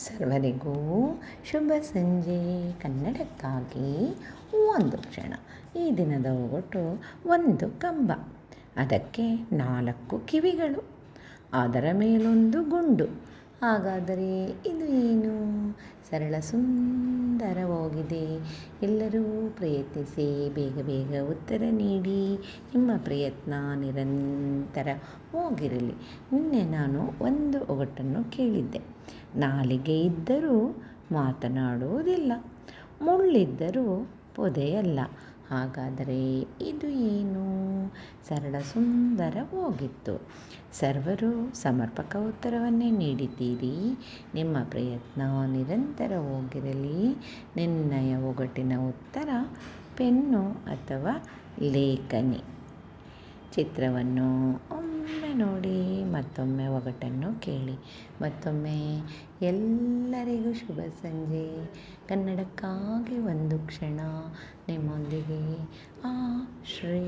ಸರ್ವರಿಗೂ ಶುಭ ಸಂಜೆ. ಕನ್ನಡಕ್ಕಾಗಿ ಒಂದು ಕ್ಷಣ. ಈ ದಿನದ ಒಗಟು ಒಂದು ಕಂಬ, ಅದಕ್ಕೆ 4 ಕಿವಿಗಳು, ಅದರ ಮೇಲೊಂದು ಗುಂಡು. ಹಾಗಾದರೆ ಇದು ಏನು? ಸರಳ ಸುಂದರವಾಗಿದೆ. ಎಲ್ಲರೂ ಪ್ರಯತ್ನಿಸಿ, ಬೇಗ ಬೇಗ ಉತ್ತರ ನೀಡಿ. ನಿಮ್ಮ ಪ್ರಯತ್ನ ನಿರಂತರವಾಗಿರಲಿ. ನಿನ್ನೆ ನಾನು ಒಂದು ಒಗಟನ್ನು ಕೇಳಿದ್ದೆ. ನಾಲಿಗೆ ಇದ್ದರೂ ಮಾತನಾಡುವುದಿಲ್ಲ, ಮುಳ್ಳಿದ್ದರೂ ಪೊದೆಯಲ್ಲ. ಹಾಗಾದರೆ ಇದು ಏನು? ಸರಳ ಸುಂದರವಾಗಿತ್ತು. ಸರ್ವರು ಸಮರ್ಪಕ ಉತ್ತರವನ್ನೇ ನೀಡಿದ್ದೀರಿ. ನಿಮ್ಮ ಪ್ರಯತ್ನ ನಿರಂತರವಾಗಿರಲಿ. ನಿರ್ಣಯ ಒಗಟಿನ ಉತ್ತರ ಪೆನ್ನು ಅಥವಾ ಲೇಖನಿ. ಚಿತ್ರವನ್ನು ಒಮ್ಮೆ ನೋಡಿ, ಮತ್ತೊಮ್ಮೆ ಒಗಟನ್ನು ಕೇಳಿ. ಮತ್ತೊಮ್ಮೆ ಎಲ್ಲರಿಗೂ ಶುಭ ಸಂಜೆ. ಕನ್ನಡಕ್ಕಾಗಿ ಒಂದು ಕ್ಷಣ. ನಿಮ್ಮೊಂದಿಗೆ ಶ್ರೀ